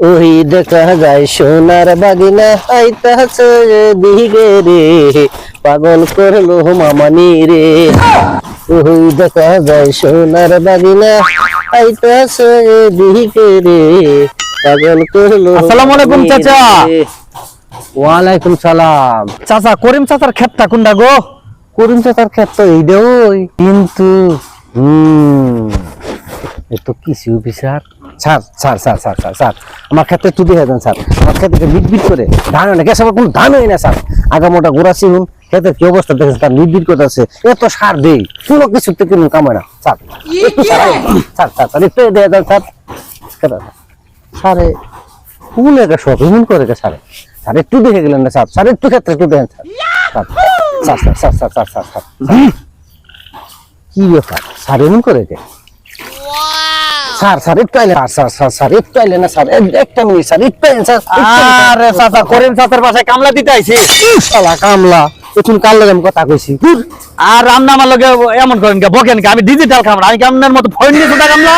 ওই দেখা যায় সোনার বাগিনা আইতাছে দিগে রে, পাগল করলো মামানি রে। ওই দেখা যায় সোনার বাগিনা আইতাছে দিগে রে, পাগল করলো। আসসালামু আলাইকুম চাচা। ওয়ালাইকুম সালাম। চাচা করিম চাচার ক্ষেতটা কোনটা গো? করিম চাচার ক্ষেত তো এইটাই, কিন্তু এতো কিছু বিচার। Sir sir sir sir sir sir আমার ক্ষেত্রে তুই দেখে দেন স্যার। আমার ক্ষেত্রে মিটবিট করে ধান হয় না, গ্যাস আবার কোনো ধান হয় না স্যার। আগামোটা গোড়া চিনুন, ক্ষেতের কি অবস্থা দেখেন তার নির্বিট করতে আছে। এত সার দেই কোনো কিছু থেকে কামায় না স্যার। একটু স্যার স্যার স্যার স্যার একটু দেখে দেন স্যার। স্যারে কোন একা সব এমন করে স্যারে, স্যার একটু দেখে গেলেন না স্যার। স্যার একটু ক্ষেত্রে একটু দেখেন sir. Sir sir sir sir sir sir sir কি ব্যাপার স্যার এমন করে কে? স্যার স্যার একটু আইলেন স্যার স্যার স্যার একটু আইলেন না স্যার, একটা মিনিট স্যার একটু আইলেন স্যার। আরে চাচা করিম চাচার বাসায় কামলা দিতে আইছি। শালা কামলা, এখন কাল লাগে আমি কথা কইছি। আর রান্না আমার লগে এমন করেন কে, বকেন কে? আমি ডিজিটাল কামলা, আমি কামলার মতো ফোন নিয়ে সুদা কামলা।